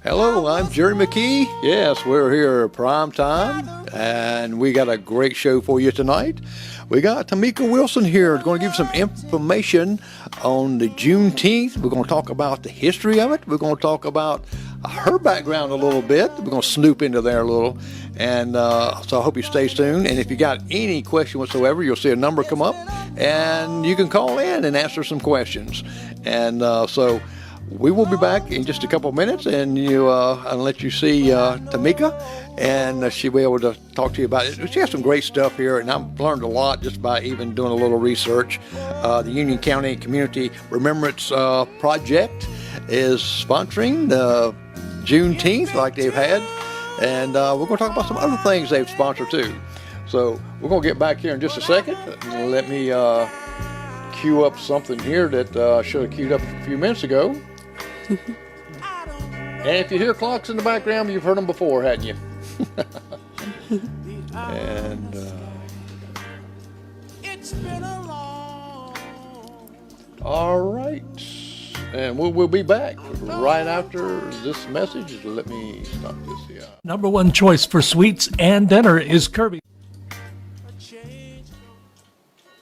Hello, I'm Jerry McKee. Yes, we're here prime time, and we got a great show for you tonight. We got Timika Wilson here, going to give some information on the Juneteenth. We're going to talk about the history of it. We're going to talk about her background a little bit. We're going to snoop into there a little, and so I hope you stay tuned. And if you got any question whatsoever, you'll see a number come up, and you can call in and answer some questions. And so we will be back in just a couple of minutes, and I'll let you see Timika, and she'll be able to talk to you about it. She has some great stuff here, and I've learned a lot just by even doing a little research. The Union County Community Remembrance Project is sponsoring the Juneteenth like they've had, and we're going to talk about some other things they've sponsored too. So we're going to get back here in just a second. Let me cue up something here that I should have queued up a few minutes ago. And if you hear clocks in the background, you've heard them before, hadn't you? And it's been a long. All right, and we'll be back right after this message. Let me stop this here. Number one choice for sweets and dinner is Kirby.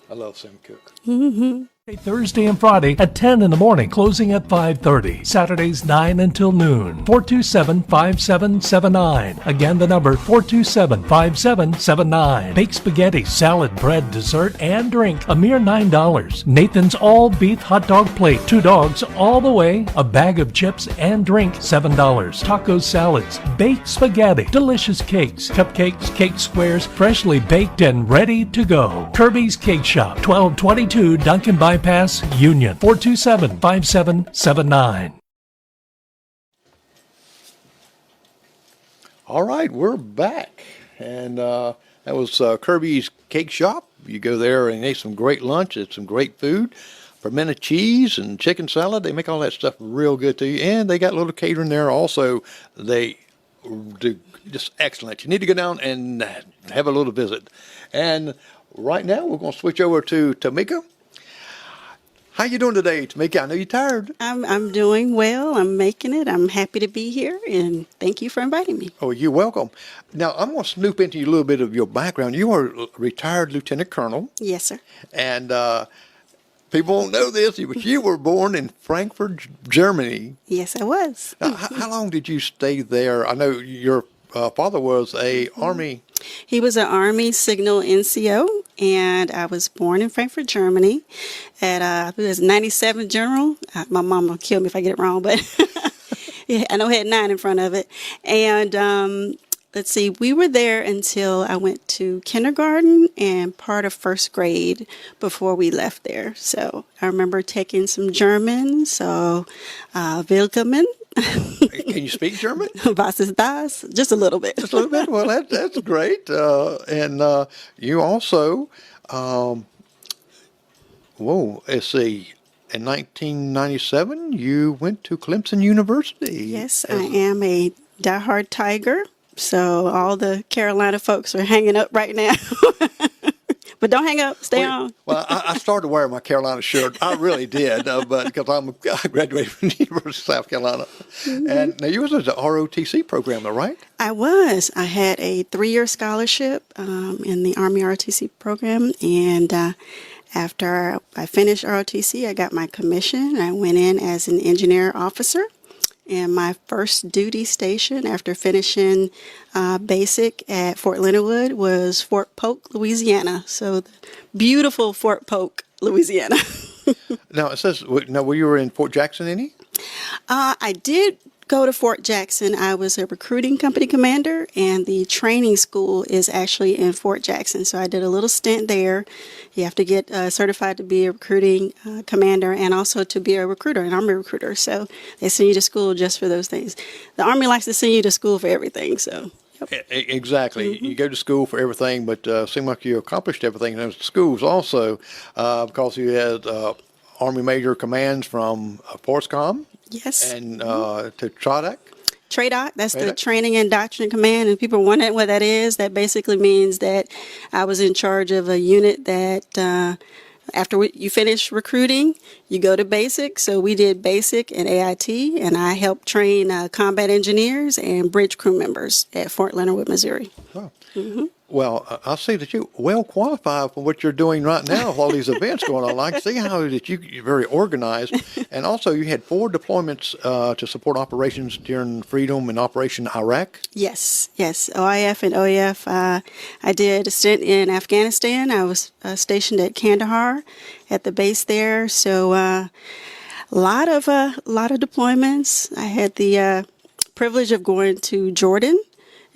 I love Sam Cooke. Mm-hmm. Thursday and Friday at 10 in the morning, closing at 5:30. Saturdays 9 until noon. 427-5779. Again, the number 427-5779. Baked spaghetti, salad, bread, dessert, and drink, a mere $9. Nathan's all beef hot dog plate, 2 dogs all the way. A bag of chips and drink, $7. Taco salads, baked spaghetti, delicious cakes, cupcakes, cake squares, freshly baked and ready to go. Kirby's Cake Shop, 1222 Duncan Bypass, Union, 427-5779. All right, we're back, and that was Kirby's Cake Shop. You go there and eat some great lunch. It's some great food, fermented cheese and chicken salad. They make all that stuff real good to you, and they got a little catering there also. They do just excellent. You need to go down and have a little visit. And right now, we're going to switch over to Timika. How you doing today, Timika? I know you're tired. I'm doing well. I'm making it. I'm happy to be here, and thank you for inviting me. Oh, you're welcome. Now, I'm going to snoop into a little bit of your background. You are a retired lieutenant colonel. Yes, sir. And people won't know this, but you were born in Frankfurt, Germany. Yes, I was. Now, how long did you stay there? I know your father was a Army. He was an Army signal NCO, and I was born in Frankfurt, Germany, at I think it was 97 General. My mom will kill me if I get it wrong, but yeah, I know it had 9 in front of it. And let's see, we were there until I went to kindergarten and part of first grade before we left there. So I remember taking some German, so willkommen. Can you speak German? Was ist das? Just a little bit. Just a little bit? Well, that's great. And you also, let's see, in 1997, you went to Clemson University. Yes, I am a diehard Tiger, so all the Carolina folks are hanging up right now. But don't hang up. Stay on. Well, I started wearing my Carolina shirt. I really did, but because I graduated from the University of South Carolina. Mm-hmm. And now you was in the ROTC program, though, right? I was. I had a 3-year scholarship in the Army ROTC program. And after I finished ROTC, I got my commission. I went in as an engineer officer. And my first duty station after finishing basic at Fort Leonard Wood was Fort Polk, Louisiana. So beautiful Fort Polk, Louisiana. Now it says, now were you in Fort Jackson any? I did go to Fort Jackson. I was a recruiting company commander, and the training school is actually in Fort Jackson. So I did a little stint there. You have to get certified to be a recruiting commander and also to be a recruiter, an Army recruiter. So they send you to school just for those things. The Army likes to send you to school for everything. So. Yep. Exactly. You go to school for everything, but seemed like you accomplished everything in those schools also because you had Army Major commands from FORSCOM. Yes. And to TRODAC. TRADOC, that's the Training and Doctrine Command, and people wonder what that is. That basically means that I was in charge of a unit that after you finish recruiting, you go to basic. So we did basic and AIT, and I helped train combat engineers and bridge crew members at Fort Leonard Wood, Missouri. Oh. Well, I see that you well qualified for what you're doing right now with all these events going on. I can see how that you're very organized. And also you had 4 deployments to support operations during Freedom and Operation Iraq. Yes, OIF and OEF. I did a stint in Afghanistan. I was stationed at Kandahar at the base there. So a lot of deployments. I had the privilege of going to Jordan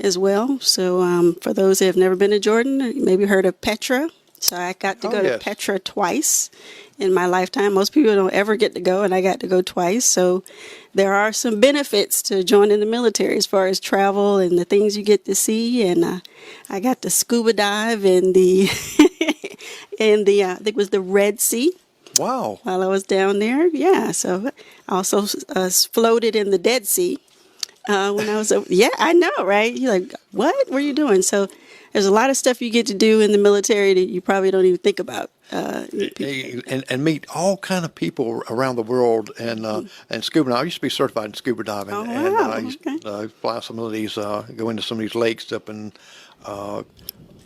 as well. So for those that have never been to Jordan, you maybe heard of Petra. So I got to go to Petra twice in my lifetime. Most people don't ever get to go, and I got to go twice. So there are some benefits to joining the military as far as travel and the things you get to see. And I got to scuba dive in the I think it was the Red Sea. Wow. While I was down there. Yeah. So I also floated in the Dead Sea. When I was, I know, right? You're like, what were you doing? So there's a lot of stuff you get to do in the military that you probably don't even think about. And meet all kind of people around the world and scuba. I used to be certified in scuba diving, and I used to fly some of these, go into some of these lakes up in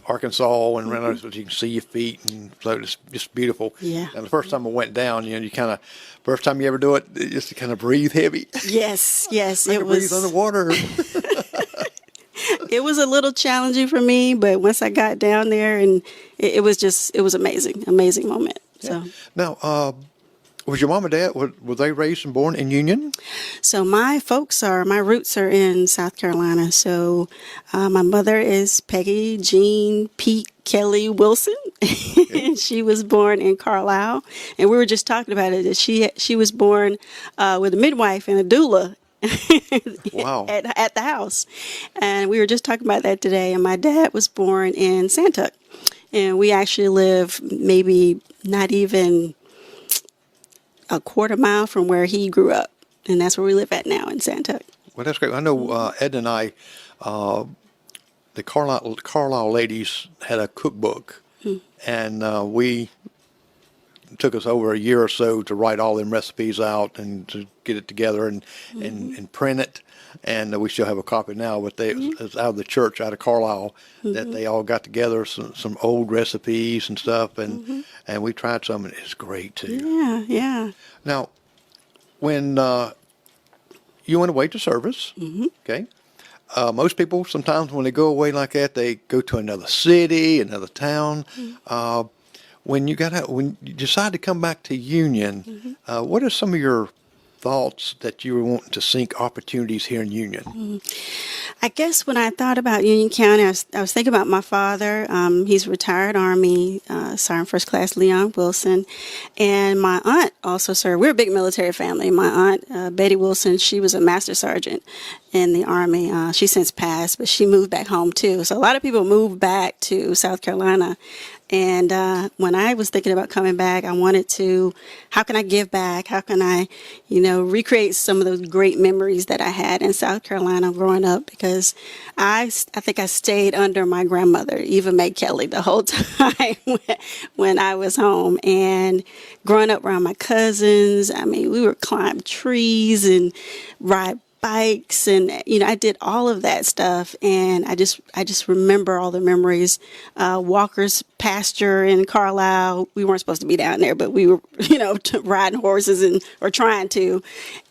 Arkansas and around so you can see your feet, and so it's just beautiful. Yeah. And the first time I went down, you kind of, first time you ever do it, just to kind of breathe heavy. Yes, it was. Breathe underwater. It was a little challenging for me, but once I got down there, and it was amazing moment. So now, was your mom and dad, were they raised and born in Union? So my roots are in South Carolina. So my mother is Peggy Jean Pete Kelly Wilson, and she was born in Carlisle. And we were just talking about it, that she was born with a midwife and a doula. Wow. at the house. And we were just talking about that today. And my dad was born in Santuc. And we actually live maybe not even a quarter mile from where he grew up. And that's where we live at now in Santuc. Well, that's great. I know Ed and I, the Carlisle ladies had a cookbook. And we took us over a year or so to write all them recipes out and to get it together and print it. And we still have a copy now, but it was out of the church out of Carlisle that they all got together some old recipes and stuff, and we tried some, and it's great too. Yeah. Now, when you went away to service, okay, most people sometimes when they go away like that, they go to another city, another town. When you decide to come back to Union, what are some of your thoughts that you were wanting to seek opportunities here in Union? I guess when I thought about Union County, I was thinking about my father. He's retired Army, Sergeant First Class Leon Wilson, and my aunt also served. We're a big military family. My aunt, Betty Wilson, she was a Master Sergeant in the Army. She since passed, but she moved back home too. So a lot of people moved back to South Carolina. And when I was thinking about coming back, I wanted to, how can I give back? How can I, recreate some of those great memories that I had in South Carolina growing up? Because I think I stayed under my grandmother, Eva Mae Kelly, the whole time when I was home. And growing up around my cousins, I mean, we would climb trees and ride bikes, and I did all of that stuff, and I just remember all the memories. Walker's pasture in Carlisle, we weren't supposed to be down there, but we were riding horses or trying to,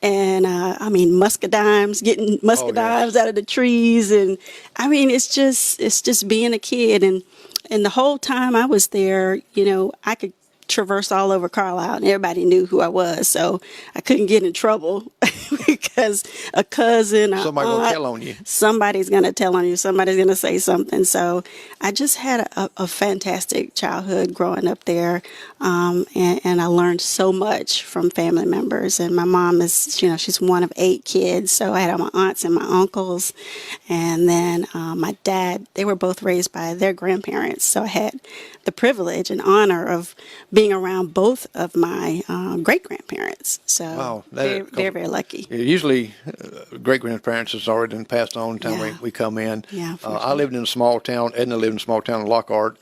and muscadimes, getting muscadimes out of the trees, and it's just being a kid, and the whole time I was there, I could traverse all over Carlisle, and everybody knew who I was, so I couldn't get in trouble because a cousin, somebody's gonna tell on you. Somebody's gonna tell on you. Somebody's gonna say something. So I just had a fantastic childhood growing up there, and I learned so much from family members. And my mom is, she's one of 8 kids, so I had my aunts and my uncles, and then my dad. They were both raised by their grandparents, so I had the privilege and honor of being around both of my great-grandparents. So wow, very, very lucky. Usually, great-grandparents has already been passed on time we come in. Yeah, I lived in a small town. Edna lived in a small town in Lockhart,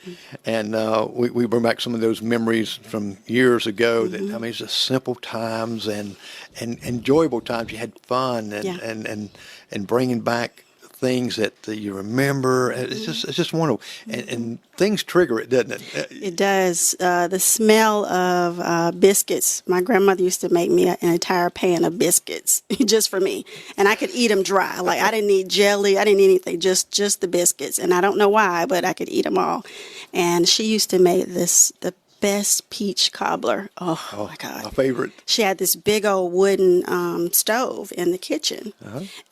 and we bring back some of those memories from years ago. That it's just simple times and enjoyable times. You had fun and bringing back things that you remember. It's just wonderful, and things trigger it, doesn't it? It does. The smell of biscuits. My grandmother used to make me an entire pan of biscuits just for me, and I could eat them dry. Like I didn't need jelly, I didn't need anything, just the biscuits. And I don't know why, but I could eat them all. And she used to make the best peach cobbler. Oh my God. My favorite. She had this big old wooden stove in the kitchen,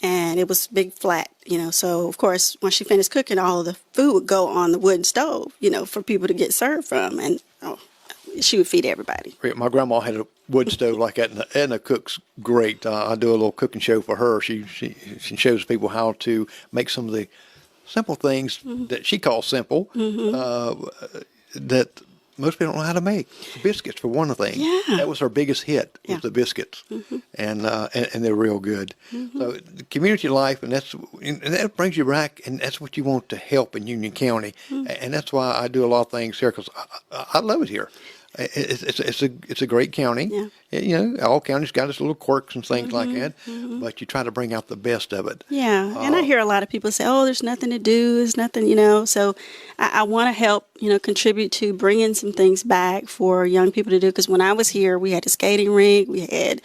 and it was big flat, so of course when she finished cooking, all of the food would go on the wooden stove, for people to get served from, and she would feed everybody. My grandma had a wood stove like that, and Edna cooks great. I do a little cooking show for her. She shows people how to make some of the simple things that she calls simple, that most people don't know how to make. Biscuits, for one thing. Yeah. That was her biggest hit, was the biscuits. And they're real good. So the community life, and that brings you back, and that's what you want to help in Union County. And that's why I do a lot of things here, because I love it here. It's a great county. Yeah. All counties got its little quirks and things like that, but you try to bring out the best of it. Yeah, and I hear a lot of people say, "Oh, there's nothing to do. There's nothing," So I want to help, contribute to bringing some things back for young people to do. Because when I was here, we had a skating rink. We had,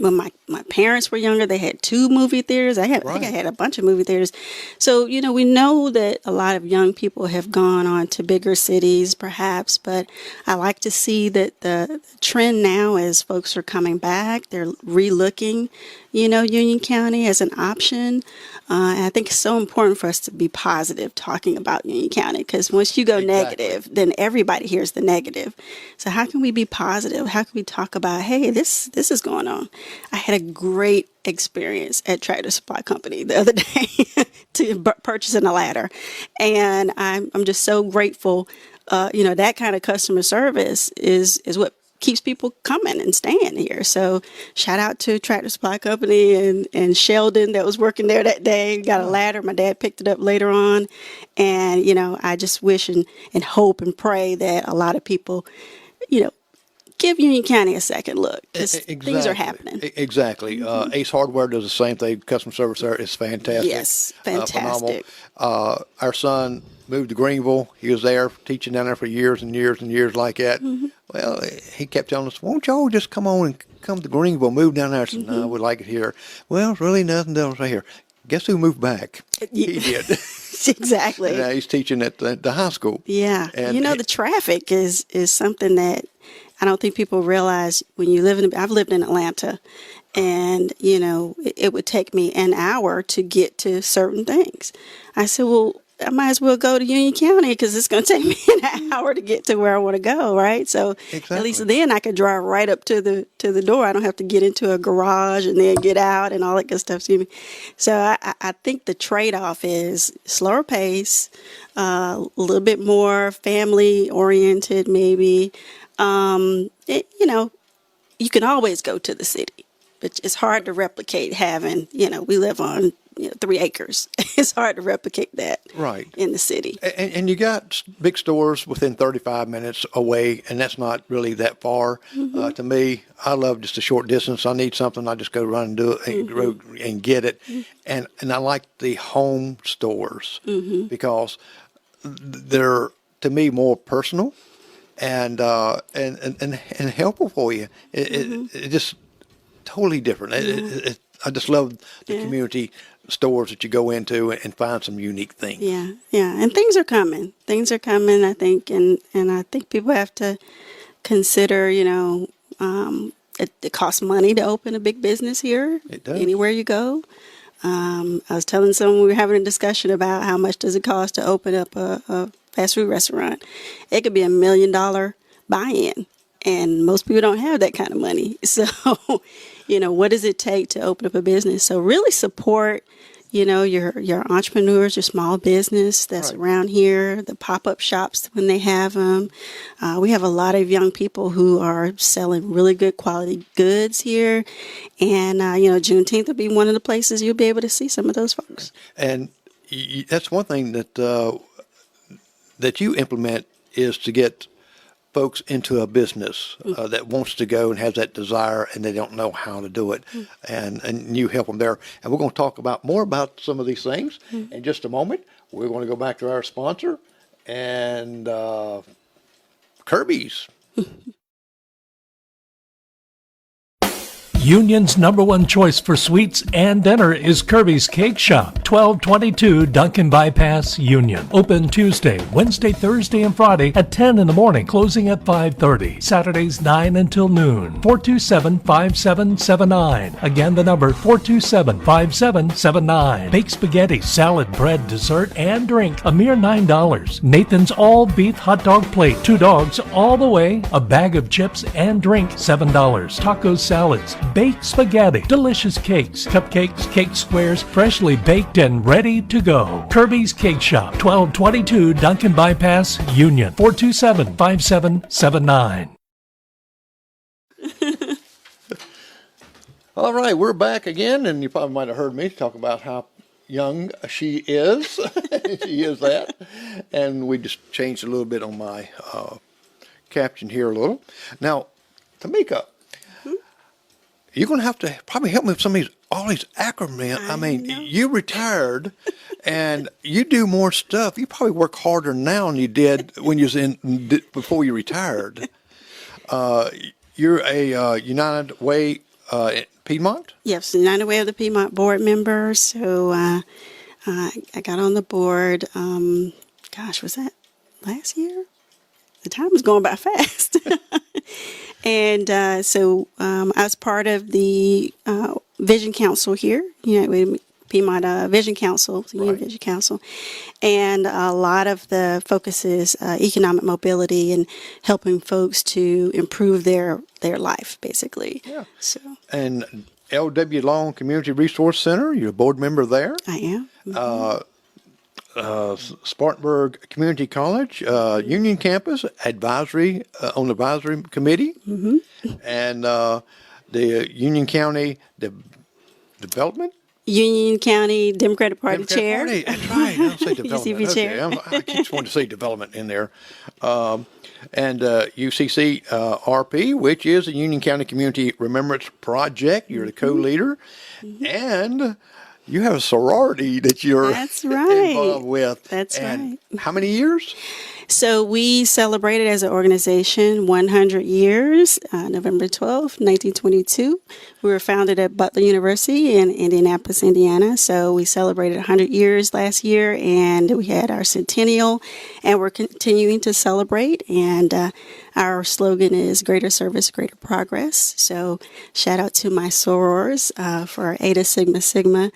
when my parents were younger, they had 2 movie theaters. I think I had a bunch of movie theaters. So we know that a lot of young people have gone on to bigger cities, perhaps, but I like to see that the trend now as folks are coming back, they're relooking, Union County as an option. And I think it's so important for us to be positive talking about Union County, because once you go negative, then everybody hears the negative. So how can we be positive? How can we talk about, hey, this is going on? I had a great experience at Tractor Supply Company the other day to purchasing a ladder. And I'm just so grateful. That kind of customer service is what keeps people coming and staying here. So shout out to Tractor Supply Company and Sheldon that was working there that day. Got a ladder. My dad picked it up later on. And, I just wish and hope and pray that a lot of people, give Union County a second look. Things are happening. Exactly. Ace Hardware does the same thing. Customer service there is fantastic. Yes, fantastic. Phenomenal. Our son moved to Greenville. He was there teaching down there for years and years and years like that. Well, he kept telling us, "Won't y'all just come to Greenville, move down there?" I said, "No, we like it here." Well, it's really nothing else right here. Guess who moved back? He did. Exactly. And now he's teaching at the high school. Yeah. And the traffic is something that I don't think people realize when you live I've lived in Atlanta, and, it would take me an hour to get to certain things. I said, well, I might as well go to Union County because it's going to take me an hour to get to where I want to go, right? So at least then I could drive right up to the door. I don't have to get into a garage and then get out and all that good stuff. So I think the trade-off is slower pace, a little bit more family-oriented maybe. You can always go to the city, but it's hard to replicate having, we live on 3 acres. It's hard to replicate that Right. in the city. And you got big stores within 35 minutes away, and that's not really that far. To me, I love just a short distance. I need something, I just go run and do it and, go and get it. And I like the home stores because they're, to me, more personal and helpful for you. It just totally different. I just love the community stores that you go into and find some unique things. Yeah, and things are coming. Things are coming, I think, and I think people have to consider, it costs money to open a big business here. It does. Anywhere you go. I was telling someone, we were having a discussion about how much does it cost to open up a fast food restaurant. It could be $1 million buy-in, and most people don't have that kind of money. So, what does it take to open up a business? So really support, your entrepreneurs, your small business that's around here, the pop-up shops when they have them. We have a lot of young people who are selling really good quality goods here. And, Juneteenth will be one of the places you'll be able to see some of those folks. And that's one thing that you implement is to get folks into a business that wants to go and has that desire, and they don't know how to do it, and you help them there. And we're going to talk more about some of these things in just a moment. We're going to go back to our sponsor and Kirby's. Union's #1 choice for sweets and dinner is Kirby's Cake Shop, 1222 Duncan Bypass, Union. Open Tuesday, Wednesday, Thursday, and Friday at 10 in the morning, closing at 5:30. Saturdays 9 until noon. 427-5779. Again, the number 427-5779. Baked spaghetti, salad, bread, dessert, and drink, a mere $9. Nathan's all-beef hot dog plate, 2 dogs all the way. A bag of chips and drink, $7. Taco salads, baked spaghetti, delicious cakes, cupcakes, cake squares, freshly baked and ready to go. Kirby's Cake Shop, 1222 Duncan Bypass, Union, 427-5779. All right, we're back again, and you probably might have heard me talk about how young she is. She is that. And we just changed a little bit on my caption here a little. Now, Timika, you're going to have to probably help me with all these acronyms. I mean, you retired, and you do more stuff. You probably work harder now than you did when you was before you retired. You're a United Way Piedmont? Yes, United Way of the Piedmont board member. So I got on the board, was that last year? The time is going by fast. And so I was part of the Vision Council here, Piedmont Vision Council, Union Vision Council. And a lot of the focus is economic mobility and helping folks to improve their life, basically. Yeah. So. And L.W. Long Community Resource Center, you're a board member there. I am. Spartanburg Community College, Union Campus Advisory on the Advisory Committee, and the Union County Development. Union County Democratic Party Chair. Party. That's right. I don't say development. UCCRP Chair. I just wanted to say development in there. And UCCRP, which is the Union County Community Remembrance Project. You're the co-leader. And you have a sorority that you're involved with. That's right. How many years? So we celebrated as an organization 100 years, November 12th, 1922. We were founded at Butler University in Indianapolis, Indiana. So we celebrated 100 years last year, and we had our centennial, and we're continuing to celebrate. And our slogan is greater service, greater progress. So shout out to my sorors for our Eta Sigma Sigma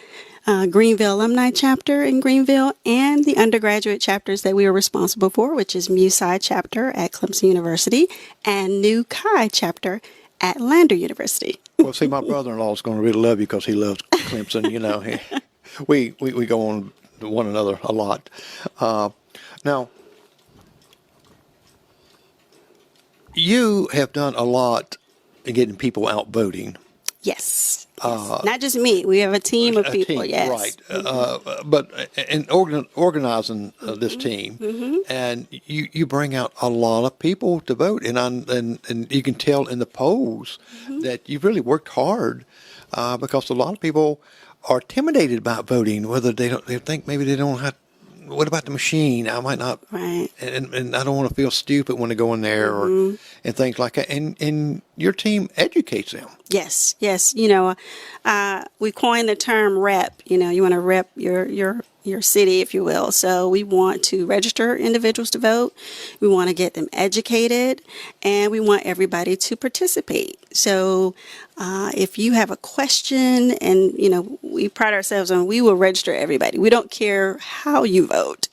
Greenville Alumni Chapter in Greenville, and the undergraduate chapters that we are responsible for, which is Mu Psi Chapter at Clemson University and Nu Chi Chapter at Lander University. Well, see, my brother-in-law is going to really love you because he loves Clemson. We go on to one another a lot. Now, you have done a lot in getting people out voting. Yes. Not just me. We have a team of people. Team, Yes. right. But in organizing this team, and you bring out a lot of people to vote, and you can tell in the polls that you've really worked hard, because a lot of people are intimidated about voting, whether they think maybe they don't have. What about the machine? I might not, Right. and I don't want to feel stupid when they go in there, and things like that. And your team educates them. Yes. We coined the term rep. You want to rep your city, if you will. So we want to register individuals to vote. We want to get them educated, and we want everybody to participate. So if you have a question, and we pride ourselves on, we will register everybody. We don't care how you vote.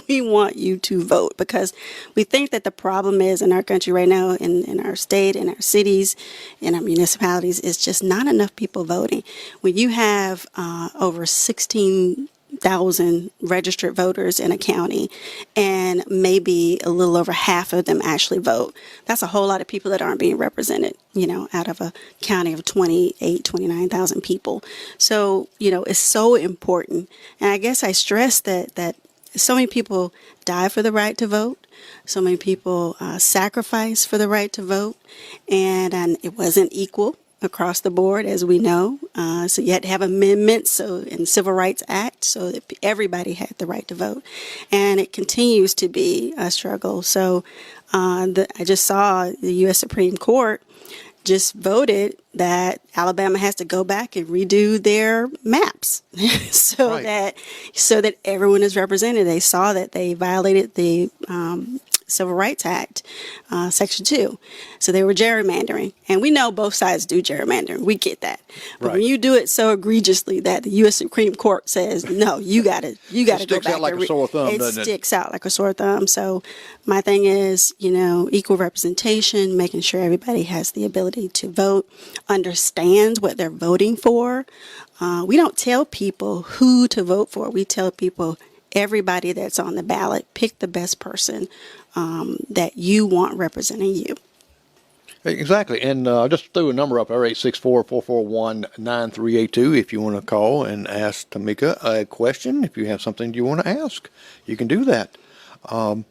We want you to vote, because we think that the problem is in our country right now, in our state, in our cities, in our municipalities, is just not enough people voting. When you have over 16,000 registered voters in a county, and maybe a little over half of them actually vote, that's a whole lot of people that aren't being represented, out of a county of 29,000 people. So, it's so important. And I guess I stress that so many people die for the right to vote. So many people sacrifice for the right to vote. And it wasn't equal across the board, as we know. So you had to have amendments in the Civil Rights Act so that everybody had the right to vote. And it continues to be a struggle. So I just saw the U.S. Supreme Court just voted that Alabama has to go back and redo their maps so that everyone is represented. They saw that they violated the Civil Rights Act, Section 2. So they were gerrymandering. And we know both sides do gerrymandering. We get that. But when you do it so egregiously that the U.S. Supreme Court says, no, you got to go back. It sticks out like a sore thumb, doesn't it? It sticks out like a sore thumb. So my thing is, equal representation, making sure everybody has the ability to vote, understands what they're voting for. We don't tell people who to vote for. We tell people everybody that's on the ballot, pick the best person that you want representing you. Exactly. And just threw a number up there, 864-441-9382, if you want to call and ask Timika a question. If you have something you want to ask, you can do that. Now,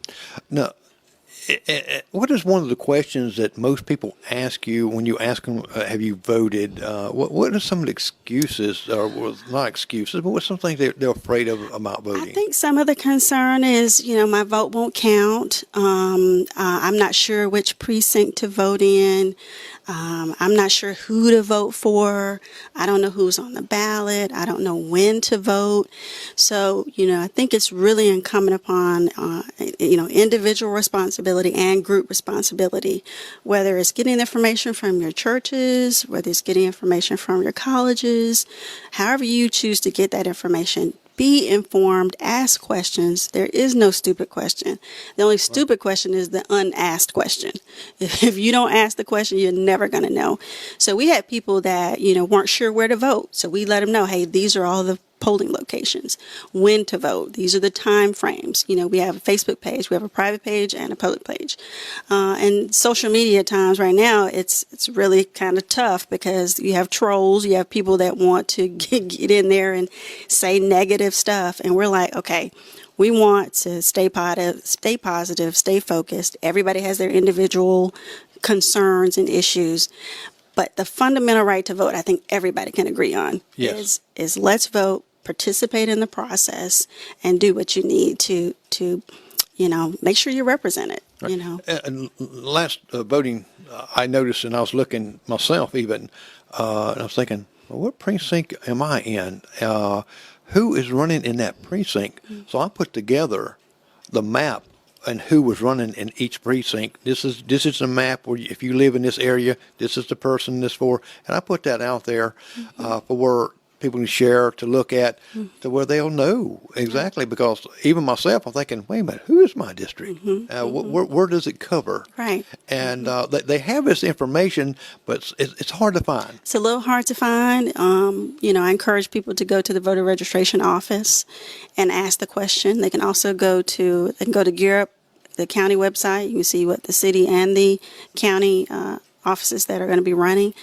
what is one of the questions that most people ask you when you ask them, have you voted? What are some of the excuses, or not excuses, but what's something they're afraid of about voting? I think some of the concern is, my vote won't count. I'm not sure which precinct to vote in. I'm not sure who to vote for. I don't know who's on the ballot. I don't know when to vote. So, I think it's really incumbent upon, individual responsibility and group responsibility, whether it's getting information from your churches, whether it's getting information from your colleges, however you choose to get that information. Be informed, ask questions. There is no stupid question. The only stupid question is the unasked question. If you don't ask the question, you're never going to know. So we had people that, weren't sure where to vote. So we let them know, hey, these are all the polling locations, when to vote. These are the time frames. We have a Facebook page, we have a private page and a public page. And social media at times right now, it's really kind of tough because you have trolls, you have people that want to get in there and say negative stuff. And we're like, okay, we want to stay positive, stay focused. Everybody has their individual concerns and issues. But the fundamental right to vote, I think everybody can agree on, is let's vote, participate in the process, and do what you need to make sure you're represented. Right. And last voting, I noticed, and I was looking myself even, and I was thinking, well, what precinct am I in? Who is running in that precinct? Mm-hmm. So I put together the map and who was running in each precinct. This is a map where if you live in this area, this is the person this for. And I put that out there for where people can share, to look at, to where they'll know exactly. Because even myself, I'm thinking, wait a minute, who is my district? Where does it cover? Right. And they have this information, but it's hard to find. It's a little hard to find. I encourage people to go to the voter registration office and ask the question. They can also go to GEAR Up, the county website. You can see what the city and the county offices that are going to be running.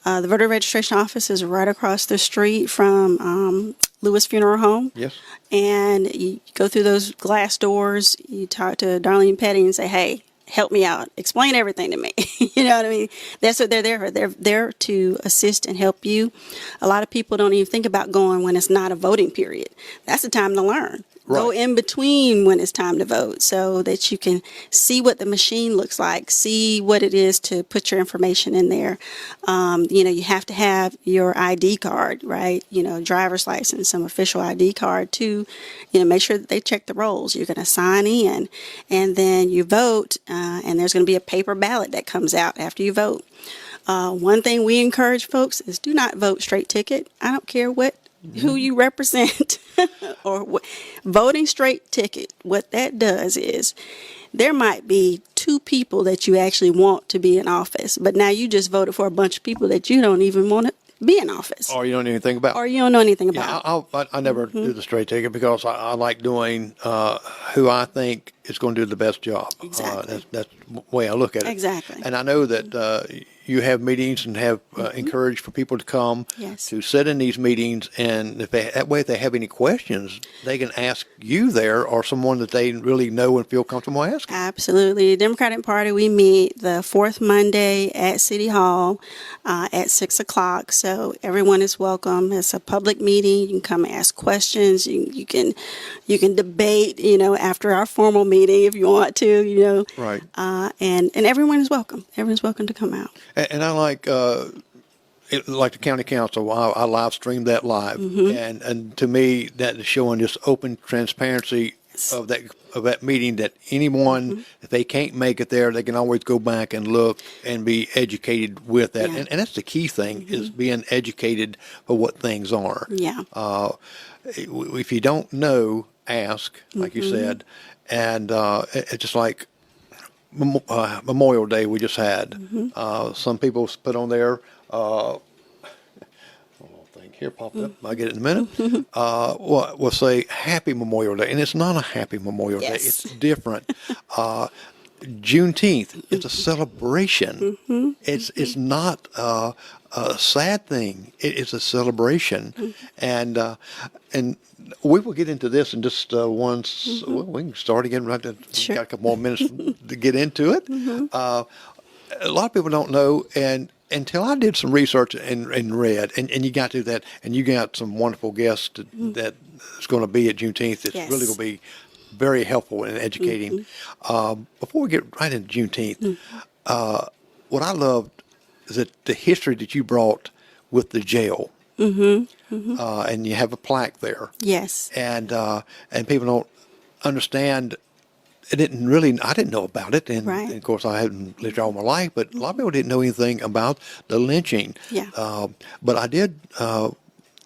The voter registration office is right across the street from Lewis Funeral Home. Yes. And you go through those glass doors, you talk to Darlene Petty and say, hey, help me out. Explain everything to me. You know what I mean? That's what they're there for. They're there to assist and help you. A lot of people don't even think about going when it's not a voting period. That's the time to learn. Right. Go in between when it's time to vote so that you can see what the machine looks like, see what it is to put your information in there. You have to have your ID card, right? Driver's license, some official ID card to, make sure that they check the rolls. You're going to sign in and then you vote, and there's going to be a paper ballot that comes out after you vote. One thing we encourage folks is do not vote straight ticket. I don't care who you represent or voting straight ticket. What that does is there might be 2 people that you actually want to be in office, but now you just voted for a bunch of people that you don't even want to be in office. Or you don't know anything about. Or you don't know anything about. Yeah, I never do the straight ticket because I like doing who I think is going to do the best job. Exactly. That's the way I look at it. Exactly. And I know that you have meetings and have encouraged for people to come to sit in these meetings, and if they have any questions, they can ask you there or someone that they really know and feel comfortable asking. Absolutely. Democratic Party, we meet the 4th Monday at City Hall at 6 o'clock. So everyone is welcome. It's a public meeting. You can come and ask questions. You can debate, after our formal meeting if you want to, Right. And everyone is welcome. Everyone's welcome to come out. And I like the county council. I live streamed that live, and to me that is showing just open transparency of that meeting. That anyone, if they can't make it there, they can always go back and look and be educated with that. Yeah. And that's the key thing is being educated for what things are. Yeah. If you don't know, ask, like you said, and it's just like Memorial Day we just had. Some people put on there. Thing here popped up. I'll get it in a minute. We'll say Happy Memorial Day, and it's not a Happy Memorial Day. It's different. Juneteenth is a celebration. It's not a sad thing. It's a celebration, and we will get into this in just once. Well, we can start again. Right, Sure. Got a couple more minutes to get into it. A lot of people don't know, and until I did some research and read, and you got to that, and you got some wonderful guests that is going to be at Juneteenth. It's really going to be very helpful in educating. Before we get right into Juneteenth, what I loved is that the history that you brought with the jail, and you have a plaque there. Yes. And people don't understand. I didn't know about it, and, Right. and of course I hadn't lived here all my life, but a lot of people didn't know anything about the lynching. Yeah. But I did.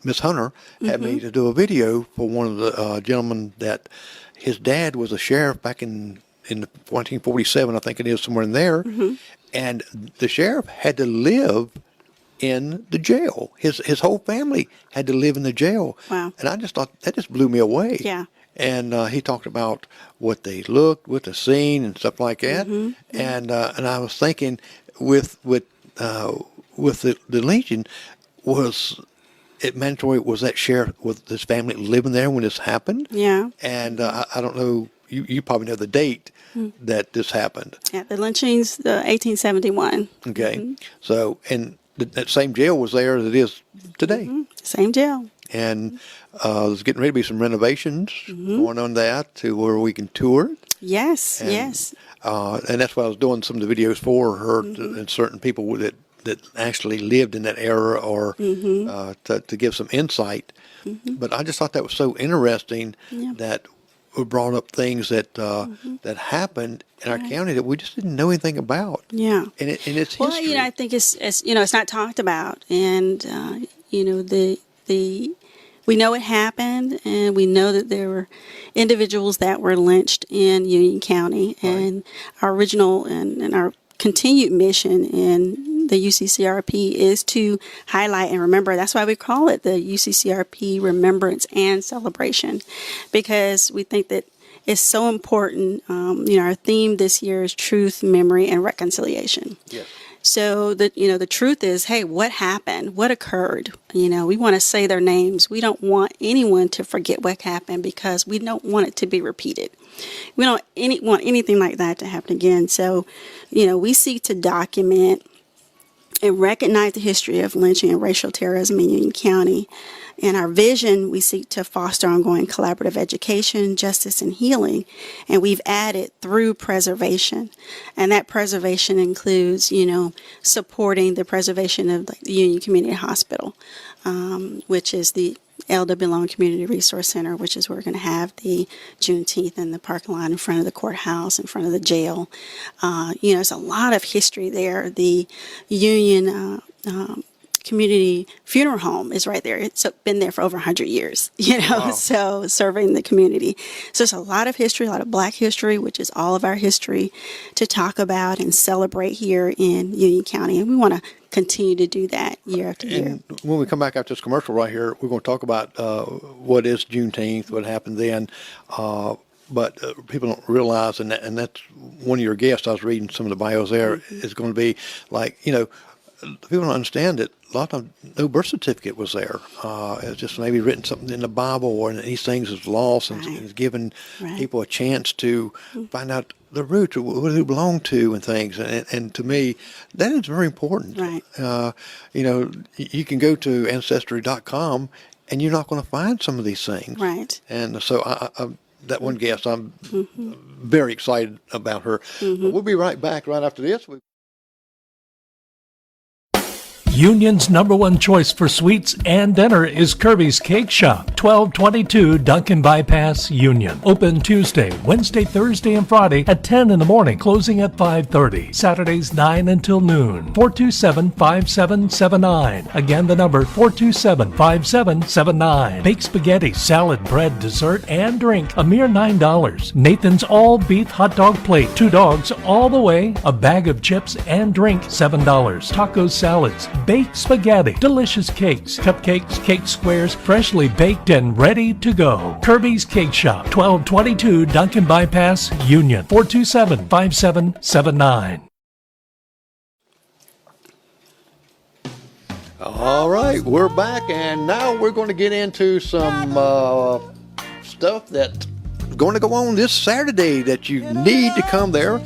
Miss Hunter had me to do a video for one of the gentlemen that his dad was a sheriff back in 1947, I think it is, somewhere in there, and the sheriff had to live in the jail. His whole family had to live in the jail. Wow. And I just thought that just blew me away. Yeah. And he talked about what they looked with the scene and stuff like that. And I was thinking with the lynching, was it mandatory? Was that sheriff with his family living there when this happened? Yeah. And I don't know. You probably know the date that this happened. Yeah. The lynchings, the 1871. Okay. So and that same jail was there as it is today. Same jail. And there's getting ready to be some renovations going on that to where we can tour it. Yes. And, yes. And that's what I was doing some of the videos for her and certain people that actually lived in that era or to give some insight. But I just thought that was so interesting that we brought up things that that happened in our county that we just didn't know anything about. Yeah. And it's history. Well, I think it's it's not talked about, and we know it happened, and we know that there were individuals that were lynched in Union County, and our original and our continued mission in the UCCRP is to highlight and remember. That's why we call it the UCCRP Remembrance and Celebration, because we think that it's so important. Our theme this year is truth, memory, and reconciliation. Yes. So the truth is, hey, what happened? What occurred? We want to say their names. We don't want anyone to forget what happened because we don't want it to be repeated. We don't want anything like that to happen again. So, we seek to document and recognize the history of lynching and racial terrorism in Union County. In our vision, we seek to foster ongoing collaborative education, justice, and healing. And we've added through preservation. And that preservation includes, supporting the preservation of the Union Community Hospital, which is the Elder Belong Community Resource Center, which is where we're going to have the Juneteenth in the parking lot in front of the courthouse, in front of the jail. There's a lot of history there. The Union Community Funeral Home is right there. It's been there for over 100 years, Wow. So serving the community. So there's a lot of history, a lot of Black history, which is all of our history to talk about and celebrate here in Union County. And we want to continue to do that year after year. And when we come back after this commercial right here, we're going to talk about what is Juneteenth, what happened then. But people don't realize, and that's one of your guests, I was reading some of the bios there, is going to be like, people don't understand that a lot of times no birth certificate was there. It's just maybe written something in the Bible, or these things is lost, and it's given people a chance to find out the roots, or what they belong to, and things. And to me, that is very important. Right. You can go to Ancestry.com, and you're not going to find some of these things. Right. And so that one guest, I'm very excited about her. But we'll be right back right after this. Union's #1 choice for sweets and dinner is Kirby's Cake Shop, 1222 Duncan Bypass, Union. Open Tuesday, Wednesday, Thursday, and Friday at 10 in the morning, closing at 5:30. Saturdays 9 until noon. 427-5779. Again, the number 427-5779. Baked spaghetti, salad, bread, dessert, and drink, a mere $9. Nathan's all-beef hot dog plate, 2 dogs all the way, a bag of chips and drink, $7. Taco salads, baked spaghetti, delicious cakes, cupcakes, cake squares, freshly baked and ready to go. Kirby's Cake Shop, 1222 Duncan Bypass, Union, 427-5779. All right, we're back, and now we're going to get into some stuff that's going to go on this Saturday that you need to come there.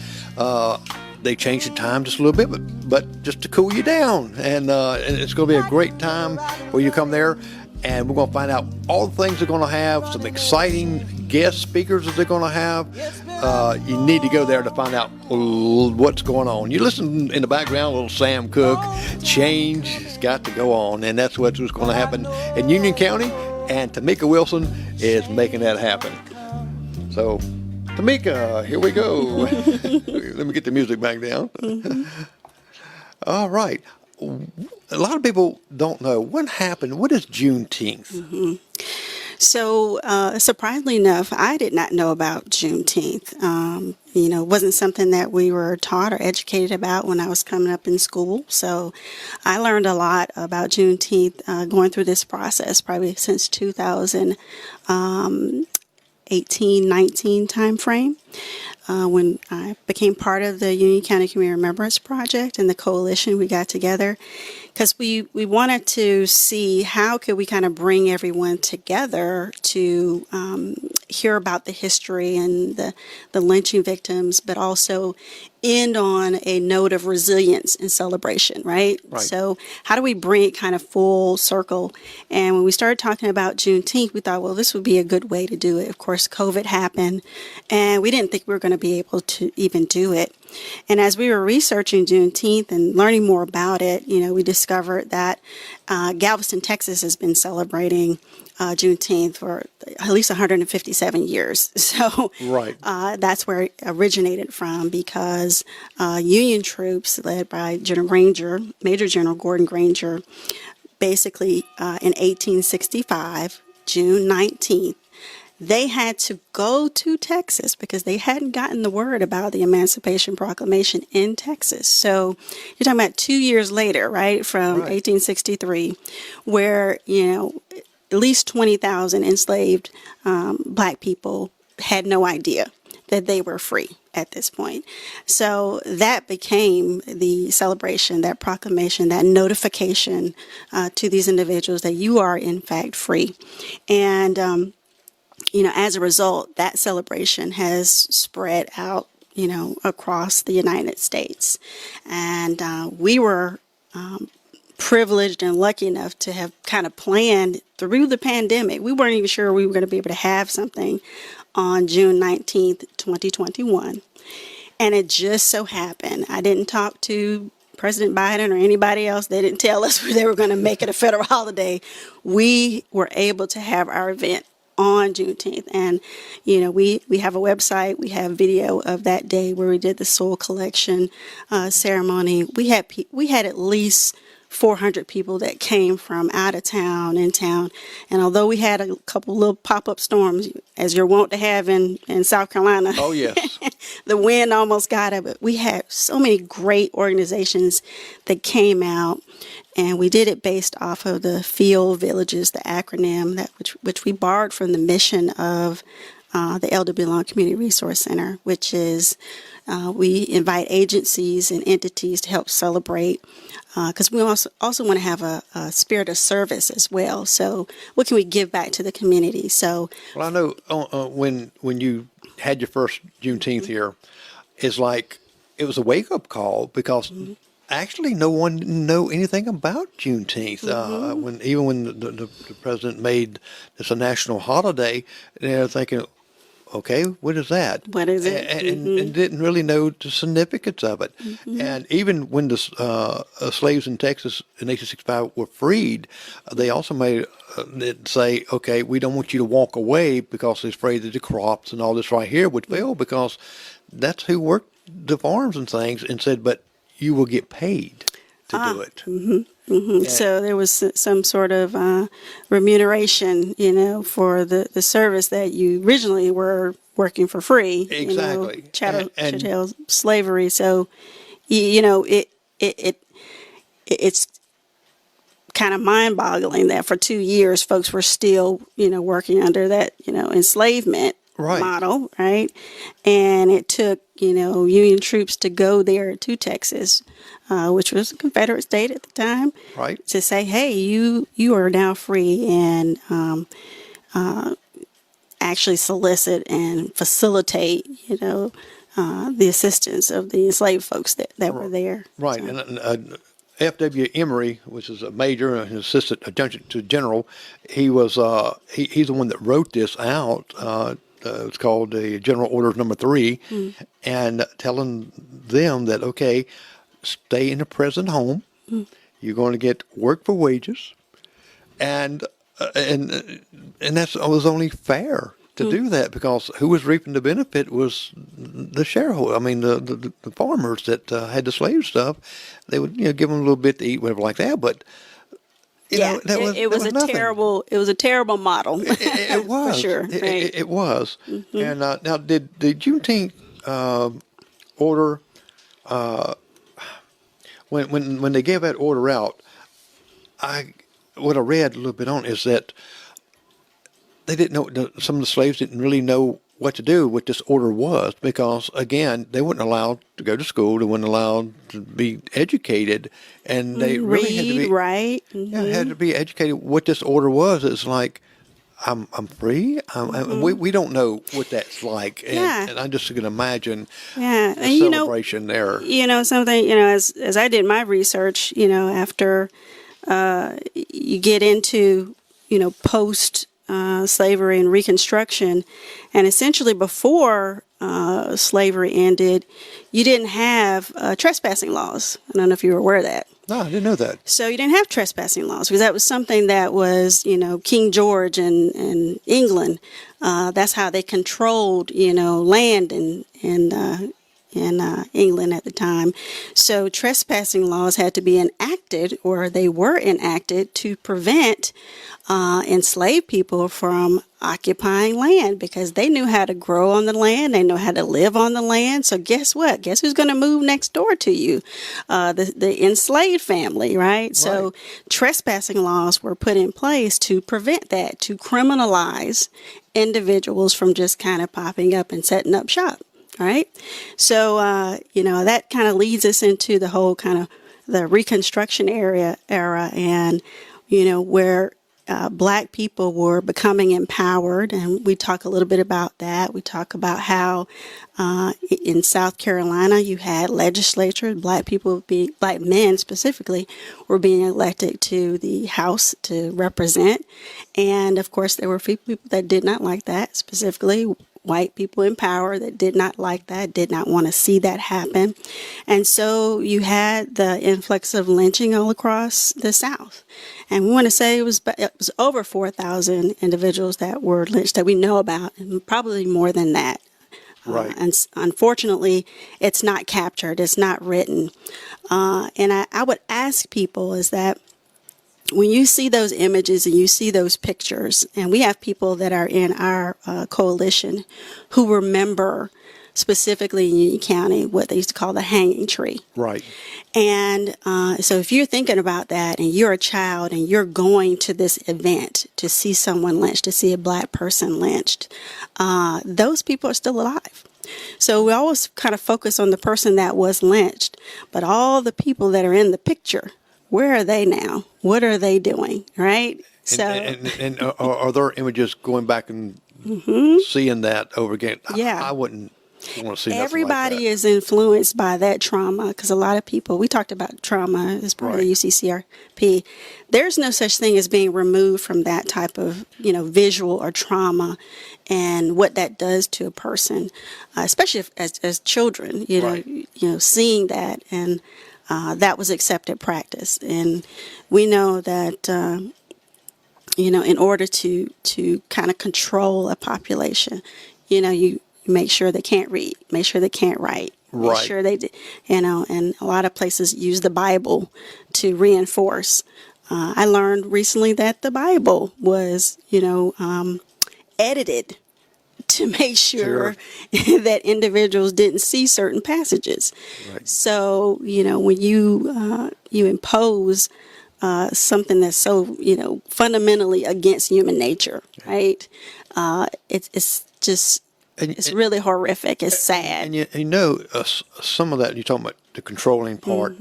They changed the time just a little bit, but just to cool you down. And it's going to be a great time when you come there. And we're going to find out all the things they're going to have, some exciting guest speakers that they're going to have. You need to go there to find out what's going on. You listen in the background, little Sam Cooke. Change has got to go on. And that's what's going to happen in Union County. And Timika Wilson is making that happen. So, Timika, here we go. Let me get the music back down. All right. A lot of people don't know what happened. What is Juneteenth? So, surprisingly enough, I did not know about Juneteenth. It wasn't something that we were taught or educated about when I was coming up in school. So, I learned a lot about Juneteenth going through this process, probably since 2018-19 time frame. When I became part of the Union County Community Remembrance Project and the coalition, we got together because we wanted to see how could we kind of bring everyone together to hear about the history and the lynching victims, but also end on a note of resilience and celebration, right? So how do we bring it kind of full circle? And when we started talking about Juneteenth, we thought, well, this would be a good way to do it. Of course, COVID happened, and we didn't think we were going to be able to even do it. And as we were researching Juneteenth and learning more about it, we discovered that Galveston, Texas has been celebrating Juneteenth for at least 157 years. So that's where it originated from, because Union troops led by Major General Gordon Granger, basically in 1865, June 19th, they had to go to Texas because they hadn't gotten the word about the Emancipation Proclamation in Texas. So you're talking about 2 years later, right, from 1863, where, at least 20,000 enslaved Black people had no idea that they were free. at this point. So that became the celebration, that proclamation, that notification to these individuals that you are in fact free. And, as a result, that celebration has spread out, across the United States. And we were privileged and lucky enough to have kind of planned through the pandemic. We weren't even sure we were going to be able to have something on June 19th, 2021. And it just so happened, I didn't talk to President Biden or anybody else. They didn't tell us they were going to make it a federal holiday. We were able to have our event on Juneteenth. And, we have a website, we have video of that day where we did the soil collection ceremony. We had at least 400 people that came from out of town, in town. And although we had a couple little pop-up storms, as you're wont to have in South Carolina. Oh, yes. The wind almost got it, but we had so many great organizations that came out, and we did it based off of the FEEL Villages, the acronym, which we borrowed from the mission of the Elder Belong Community Resource Center, which is we invite agencies and entities to help celebrate, because we also want to have a spirit of service as well. So what can we give back to the community? So, well, I know when you had your first Juneteenth here, it's like it was a wake-up call, because actually no one knew anything about Juneteenth. When the president made this a national holiday, they're thinking, okay, what is that? What is it? And didn't really know the significance of it. And even when the slaves in Texas in 1865 were freed, they also made it say, okay, we don't want you to walk away because they're afraid that the crops and all this right here would fail, because that's who worked the farms and things, and said, but you will get paid to do it. So there was some sort of remuneration, for the service that you originally were working for free. Exactly. Chattel slavery. So, it's kind of mind-boggling that for 2 years folks were still, working under that, enslavement model, right? And it took, Union troops to go there to Texas, which was a Confederate state at the time, right, to say, hey, you are now free, and actually solicit and facilitate, the assistance of the enslaved folks that were there. Right. So. And F.W. Emory, which is a major and assistant adjutant to general, he was he's the one that wrote this out. It's called the General Orders Number 3, and telling them that, okay, stay in the present home. You're going to get work for wages, and that was only fair to do that, because who was reaping the benefit was the shareholder. I mean, the farmers that had the slave stuff. They would give them a little bit to eat, whatever like that, but. It was a terrible model. It was. For sure. It was. And now, did the Juneteenth order, when they gave that order out, what I read a little bit on is that they didn't know, some of the slaves didn't really know what to do, what this order was, because, again, they weren't allowed to go to school, they weren't allowed to be educated, and they really had to be, right? had to be educated what this order was. It's like, I'm free. We don't know what that's like, and I just can imagine the celebration there. Something, as I did my research, after you get into, post slavery and Reconstruction, and essentially before slavery ended, you didn't have trespassing laws. I don't know if you were aware of that. No, I didn't know that. So you didn't have trespassing laws, because that was something that was, King George and England. That's how they controlled, land in England at the time. So trespassing laws had to be enacted, or they were enacted, to prevent enslaved people from occupying land, because they knew how to grow on the land, they know how to live on the land. So guess what? Guess who's going to move next door to you? The enslaved family, right? So trespassing laws were put in place to prevent that, to criminalize individuals from just kind of popping up and setting up shop. All right. So, that kind of leads us into the whole kind of the Reconstruction era, and, where Black people were becoming empowered. And we talk a little bit about that. We talk about how in South Carolina you had legislature, Black men specifically, were being elected to the House to represent. And of course, there were people that did not like that, specifically white people in power that did not like that, did not want to see that happen. And so you had the influx of lynching all across the South. And we want to say it was over 4,000 individuals that were lynched that we know about, and probably more than that. Right. And unfortunately, it's not captured, it's not written. And I would ask people is that when you see those images and you see those pictures, and we have people that are in our coalition who remember specifically in Union County what they used to call the hanging tree. Right. And so if you're thinking about that and you're a child and you're going to this event to see someone lynched, to see a Black person lynched, those people are still alive. So we always kind of focus on the person that was lynched, but all the people that are in the picture, where are they now? What are they doing? Right? So, and are there images going back and seeing that over again? Yeah. I wouldn't want to see everybody nothing like is influenced by that trauma, because a lot of people, we talked about trauma as part of the UCCRP. There's no such thing as being removed from that type of, visual or trauma and what that does to a person, especially as children, seeing that. And that was accepted practice. And we know that, in order to kind of control a population, you make sure they can't read, make sure they can't write, make sure they, and a lot of places use the Bible to reinforce. I learned recently that the Bible was, edited to make sure that individuals didn't see certain passages. Right. So, when you impose something that's so, fundamentally against human nature, right? It's just, it's really horrific. It's sad. And some of that you're talking about, the controlling part,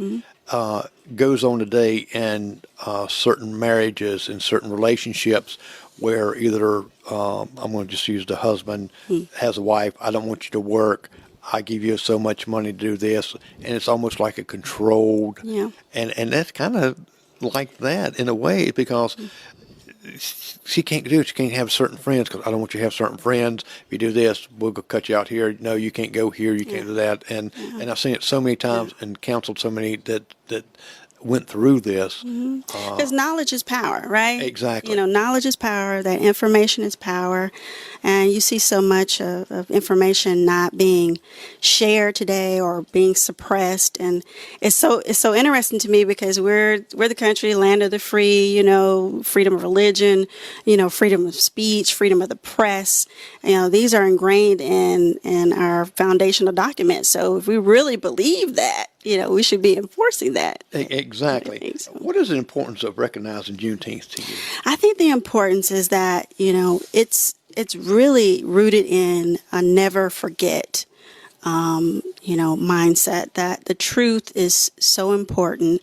goes on today in certain marriages and certain relationships where either I'm going to just use the husband has a wife. I don't want you to work. I give you so much money to do this, and it's almost like a controlled. Yeah. And that's kind of like that in a way, because she can't do it. She can't have certain friends because I don't want you to have certain friends. If you do this, we'll go cut you out here. No, you can't go here. You can't do that. And I've seen it so many times and counseled so many that went through this. Because knowledge is power, right? Exactly. Knowledge is power. That information is power. And you see so much of information not being shared today or being suppressed. And it's so interesting to me because we're the country, land of the free, freedom of religion, freedom of speech, freedom of the press. These are ingrained in our foundational documents. So if we really believe that, we should be enforcing that. Exactly. What is the importance of recognizing Juneteenth to you? I think the importance is that, it's really rooted in a never forget, mindset, that the truth is so important.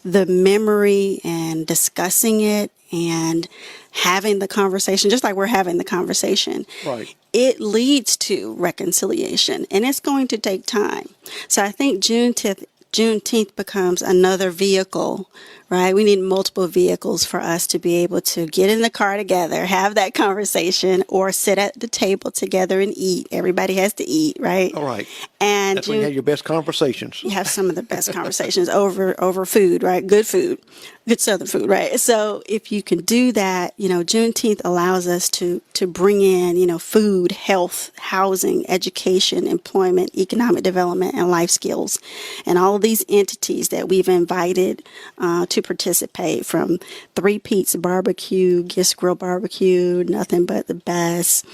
The memory and discussing it and having the conversation, just like we're having the conversation. Right. It leads to reconciliation, and it's going to take time. So I think Juneteenth becomes another vehicle, right? We need multiple vehicles for us to be able to get in the car together, have that conversation, or sit at the table together and eat. Everybody has to eat, right? All right. And that's when you have your best conversations. You have some of the best conversations over food, right? Good food, good Southern food, right? So if you can do that, Juneteenth allows us to bring in, food, health, housing, education, employment, economic development, and life skills, and all of these entities that we've invited to participate, from Three Pete's Barbecue, Gist Grill Barbecue, Nothing But the Best,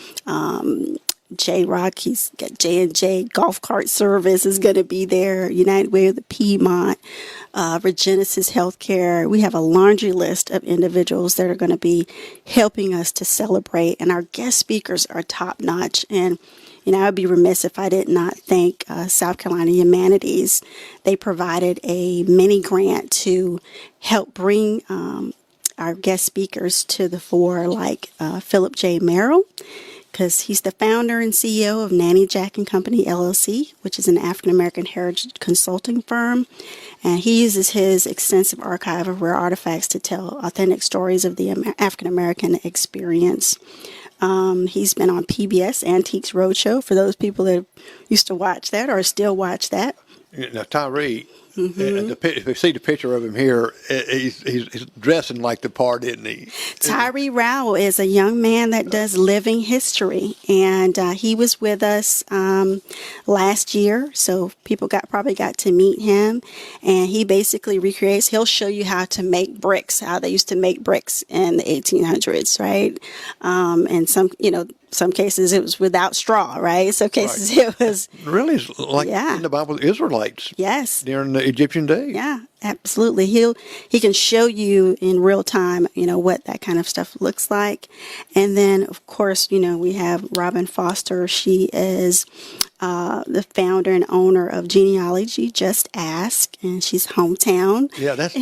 J-Rock, he's got J&J Golf Cart Service is going to be there, United Way of the Piedmont, Regenesis Healthcare. We have a laundry list of individuals that are going to be helping us to celebrate, and our guest speakers are top notch. And I'd be remiss if I did not thank South Carolina Humanities. They provided a mini grant to help bring our guest speakers to the fore, like Philip J. Merrill, because he's the founder and CEO of Nanny Jack and Company, LLC, which is an African-American heritage consulting firm. And he uses his extensive archive of rare artifacts to tell authentic stories of the African-American experience. He's been on PBS Antiques Roadshow, for those people that used to watch that or still watch that. Now, Tyree, if you see the picture of him here, he's dressing like the part, isn't he? Tyree Rowell is a young man that does living history, and he was with us last year, so people probably got to meet him, and he basically recreates. He'll show you how to make bricks, how they used to make bricks in the 1800s, right? And some cases it was without straw, right? Some cases it was really like in the Bible, the Israelites. Yes. During the Egyptian days. Yeah, absolutely. He can show you in real time, what that kind of stuff looks like. And then, of course, we have Robin Foster. She is the founder and owner of Genealogy Just Ask, and she's hometown. Yeah, that's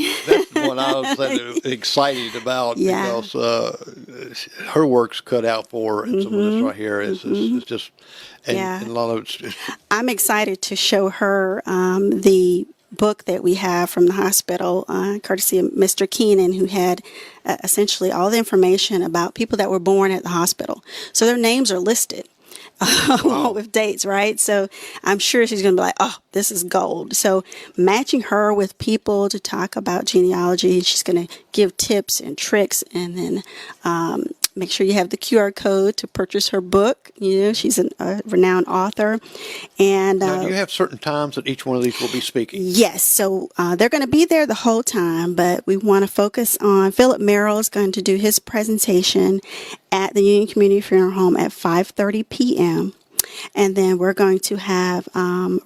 what I was excited about, because her work's cut out for her, and some of this right here is just, and a lot of it's I'm excited to show her the book that we have from the hospital, courtesy of Mr. Keenan, who had essentially all the information about people that were born at the hospital. So their names are listed. Along with dates, right? So I'm sure she's going to be like, oh, this is gold. So matching her with people to talk about genealogy, she's going to give tips and tricks, and then make sure you have the QR code to purchase her book. She's a renowned author. And now, do you have certain times that each one of these will be speaking? Yes. So they're going to be there the whole time, but we want to focus on Philip Merrill is going to do his presentation at the Union Community Funeral Home at 5:30 p.m. And then we're going to have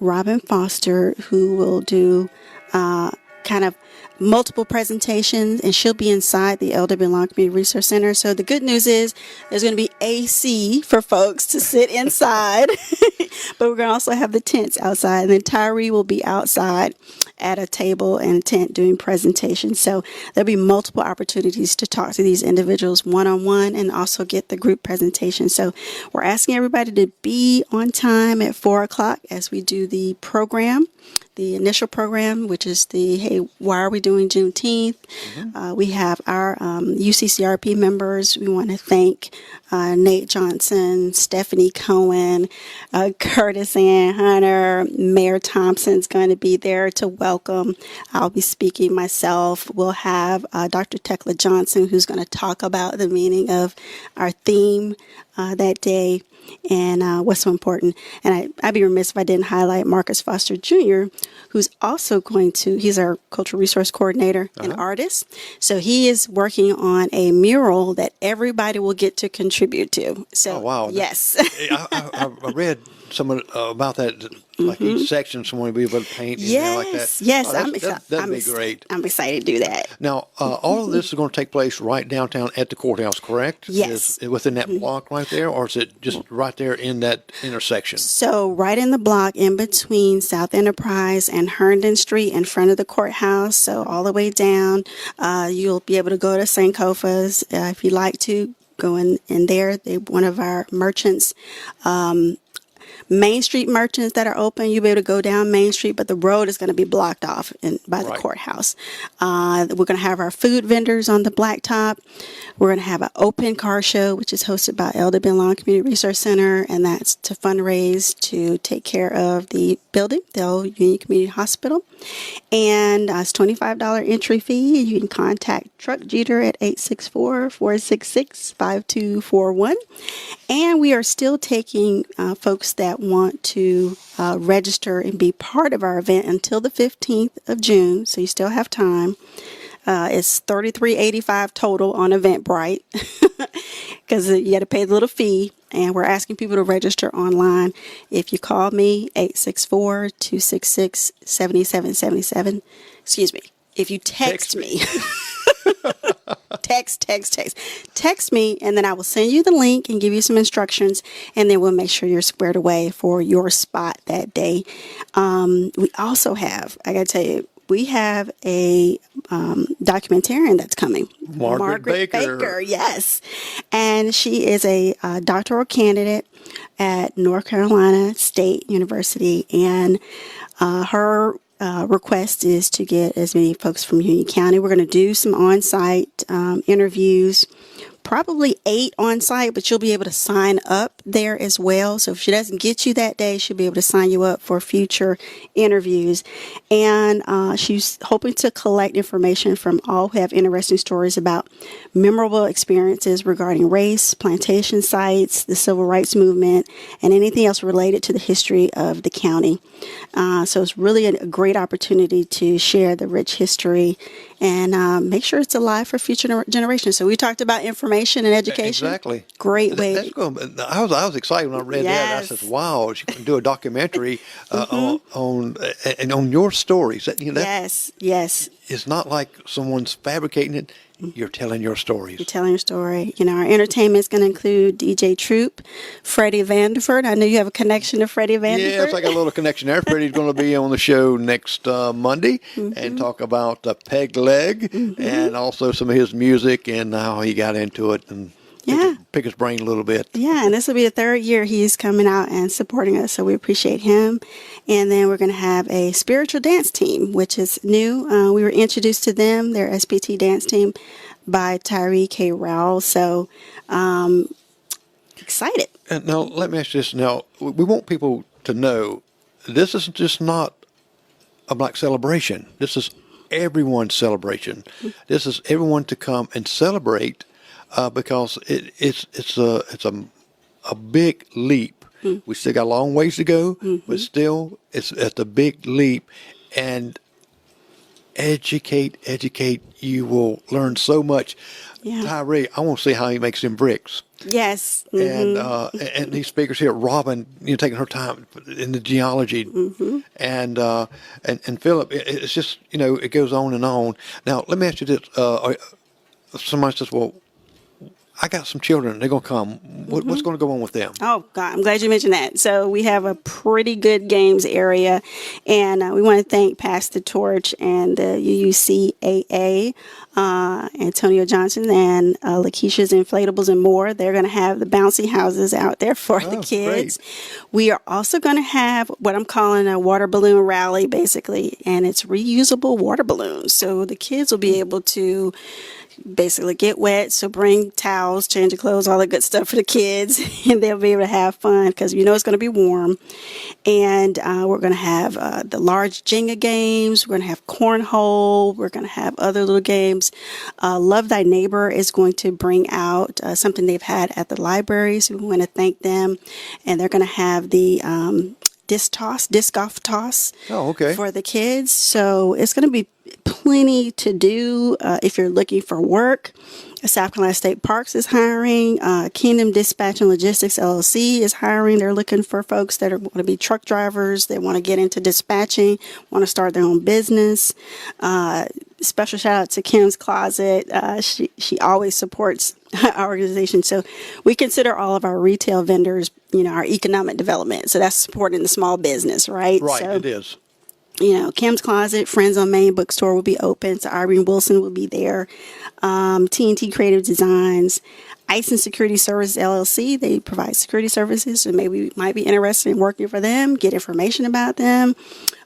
Robin Foster, who will do kind of multiple presentations, and she'll be inside the Elder Long Community Resource Center. So the good news is there's going to be AC for folks to sit inside, but we're going to also have the tents outside. And then Tyree will be outside at a table and a tent doing presentations. So there'll be multiple opportunities to talk to these individuals one-on-one and also get the group presentation. So we're asking everybody to be on time at 4 o'clock as we do the program. The initial program, which is hey, why are we doing Juneteenth? We have our UCCRP members. We want to thank Nate Johnson, Stephanie Cohen, Curtis Ann Hunter, Mayor Thompson's going to be there to welcome. I'll be speaking myself. We'll have Dr. Tekla Johnson, who's going to talk about the meaning of our theme that day. And what's so important. And I'd be remiss if I didn't highlight Marcus Foster Jr., who's also he's our cultural resource coordinator and artist. So he is working on a mural that everybody will get to contribute to. So, wow. Yes. I read about that, like each section someone will be able to paint like that. Yes, that'd be great. I'm excited to do that. Now, all of this is going to take place right downtown at the courthouse, correct? Yes. Is within that block right there, or is it just right there in that intersection? So right in the block in between South Enterprise and Herndon Street in front of the courthouse, so all the way down, you'll be able to go to Sankofa's if you'd like to. Go in there. They're one of our merchants. Main Street merchants that are open, you'll be able to go down Main Street, but the road is going to be blocked off by the courthouse. We're going to have our food vendors on the blacktop. We're going to have an open car show, which is hosted by Elder Ben Long Community Resource Center, and that's to fundraise to take care of the building, the old Union Community Hospital. And it's $25 entry fee. You can contact Truck Jeter at 864-466-5241. And we are still taking folks that want to register and be part of our event until the 15th of June. So you still have time. It's $33.85 total on Eventbrite because you got to pay the little fee. And we're asking people to register online. If you call me, 864-266-7777. Excuse me. If you text me. Text me, and then I will send you the link and give you some instructions, and then we'll make sure you're squared away for your spot that day. We also have, I got to tell you, we have a documentarian that's coming. Margaret Baker. Yes. And she is a doctoral candidate at North Carolina State University. And her request is to get as many folks from Union County. We're going to do some on-site interviews, probably 8 on site, but you'll be able to sign up there as well. So if she doesn't get you that day, she'll be able to sign you up for future interviews. And she's hoping to collect information from all who have interesting stories about memorable experiences regarding race, plantation sites, the civil rights movement, and anything else related to the history of the county. So it's really a great opportunity to share the rich history and make sure it's alive for future generations. So we talked about information and education. Exactly. Great way. That's going. I was excited when I read that. I said, "Wow, she can do a documentary on your stories." Yes. It's not like someone's fabricating it. You're telling your stories. You're telling your story. You know, our entertainment is going to include DJ Troop, Freddie Vanderford. I know you have a connection to Freddie Vanderford. Yes, I got a little connection there. Freddie's going to be on the show next Monday and talk about Peg Leg and also some of his music and how he got into it and pick his brain a little bit. Yeah, and this will be the 3rd year he's coming out and supporting us, so we appreciate him. And then we're going to have a spiritual dance team, which is new. We were introduced to them, their SPT dance team, by Tyree K. Rowell. So excited. And now, let me ask you this. Now, we want people to know this is just not a black celebration. This is everyone's celebration. This is everyone to come and celebrate because it's a big leap. We still got a long ways to go, but still it's at the big leap. And educate. You will learn so much. Yeah. Tyree, I want to see how he makes them bricks. Yes. And these speakers here, Robin, taking her time in the geology, and Philip, it's just it goes on and on. Now let me ask you this: somebody says, "Well, I got some children. They're going to come. What's going to go on with them?" Oh, God, I'm glad you mentioned that. So we have a pretty good games area, and we want to thank Pass the Torch and the UUCAA, Antonio Johnson, and Lakeisha's Inflatables and more. They're going to have the bouncy houses out there for the kids. Great. We are also going to have what I'm calling a water balloon rally, basically, and it's reusable water balloons. So the kids will be able to basically get wet, so bring towels, change of clothes, all that good stuff for the kids, and they'll be able to have fun because it's going to be warm. And we're going to have the large Jenga games. We're going to have cornhole. We're going to have other little games. Love Thy Neighbor is going to bring out something they've had at the library, so we want to thank them. And they're going to have the disc golf toss for the kids. So it's going to be plenty to do if you're looking for work. South Carolina State Parks is hiring. Kingdom Dispatch and Logistics LLC is hiring. They're looking for folks that want to be truck drivers. They want to get into dispatching, want to start their own business. Special shout out to Kim's Closet. She always supports our organization. So we consider all of our retail vendors, our economic development. So that's supporting the small business, right? Right, so, it is. Kim's Closet, Friends on Main Bookstore will be open. So Irene Wilson will be there. TNT Creative Designs, Ice and Security Services LLC. They provide security services. So maybe you might be interested in working for them, get information about them.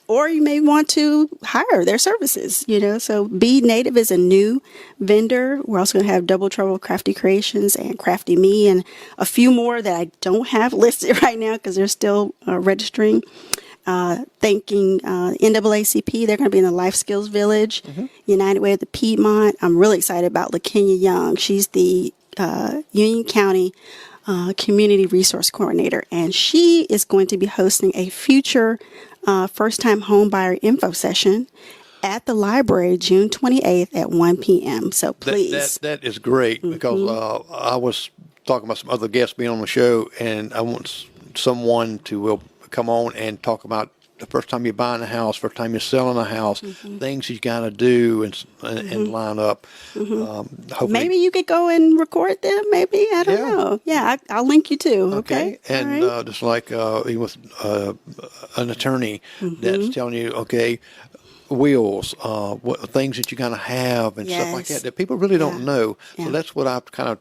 Or you may want to hire their services, So Be Native is a new vendor. We're also going to have Double Trouble Crafty Creations and Crafty Me and a few more that I don't have listed right now because they're still registering. Thanking NAACP. They're going to be in the Life Skills Village, United Way of the Piedmont. I'm really excited about LaKenya Young. She's the Union County Community Resource Coordinator, and she is going to be hosting a future first-time homebuyer info session at the library June 28th at 1 p.m. So please. That is great because I was talking about some other guests being on the show, and I want someone to come on and talk about the first time you're buying a house, first time you're selling a house, things you got to do and line up. Hopefully, Maybe you could go and record them. Maybe I don't know. Yeah, I'll link you too. Okay, and all right. just like even with an attorney that's telling you, okay, wills, what things that you're going to have and stuff like that people really don't know. So that's what I've kind of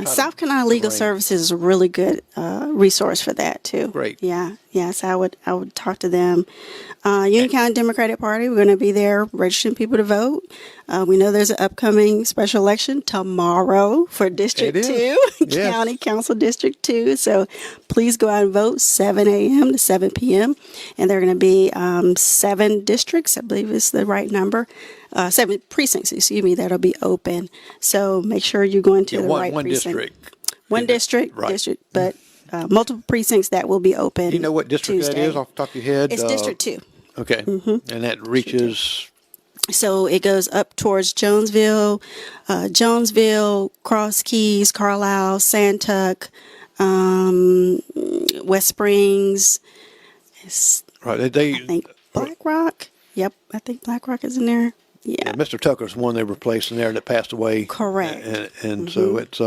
South Carolina Legal Services is a really good resource for that too. Great. Yes, I would talk to them. Union County Democratic Party, we're going to be there registering people to vote. We know there's an upcoming special election tomorrow for District 2, County Council District 2. So please go out and vote 7 a.m. to 7 p.m. And there are going to be 7 districts, I believe is the right number. 7 precincts, that'll be open. So make sure you're going to the right one precinct. District. One district, but multiple precincts that will be open. Do you know what district Tuesday. that is off the top of your head? It's District 2. Okay. And that reaches... So it goes up towards Jonesville, Cross Keys, Carlisle, Santuck, West Springs. Right. I think Black Rock. Yep, I think Black Rock is in there. Yeah. Mr. Tucker's one they replaced in there that passed away. Correct. And so it's...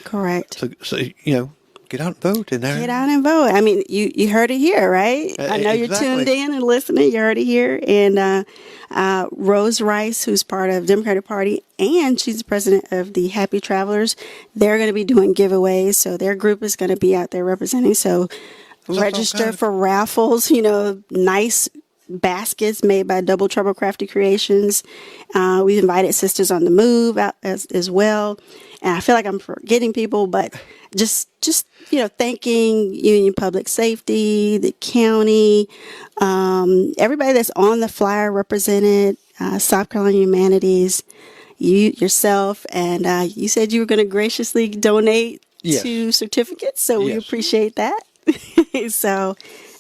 Correct. So, get out and vote in there. Get out and vote. I mean, you heard it here, right? I know you're tuned in and listening. You heard it here. And Rose Rice, who's part of the Democratic Party, and she's the president of the Happy Travelers, they're going to be doing giveaways. So their group is going to be out there representing. So register for raffles, nice baskets made by Double Trouble Crafty Creations. We've invited Sisters on the Move out as well. And I feel like I'm forgetting people, but just thanking Union Public Safety, the county, everybody that's on the flyer represented, South Carolina Humanities, yourself, and you said you were going to graciously donate 2 certificates, so we appreciate that. So,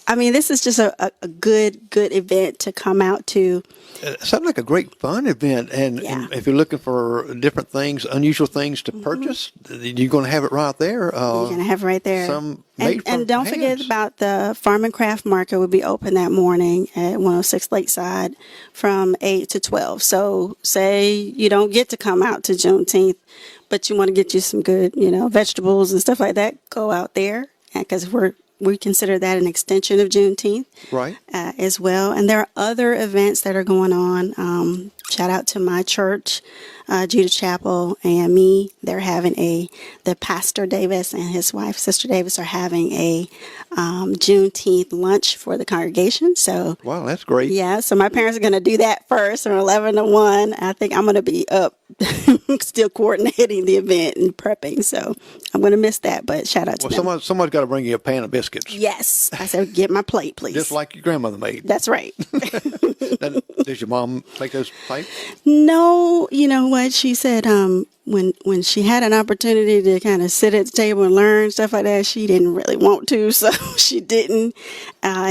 I mean, this is just a good event to come out to. It sounds like a great fun event, and if you're looking for different things, unusual things to purchase, you're going to have it right there. You're going to have it right there. And don't forget about the Farm and Craft Market will be open that morning at 106 Lakeside from 8 to 12. So say you don't get to come out to Juneteenth, but you want to get you some good, vegetables and stuff like that, go out there because we consider that an extension of Juneteenth, right? As well. And there are other events that are going on. Shout out to my church, Judah Chapel, AME. They're having the Pastor Davis and his wife, Sister Davis, are having a Juneteenth lunch for the congregation. So, wow, that's great. Yeah, so my parents are going to do that first from 11 to 1. I think I'm going to be up still coordinating the event and prepping. So I'm going to miss that, but shout out to them. Someone's got to bring you a pan of biscuits. Yes. I said, get my plate, please. Just like your grandmother made. That's right. Does your mom make those plates? No, you know what? She said when she had an opportunity to kind of sit at the table and learn stuff like that, she didn't really want to, so she didn't.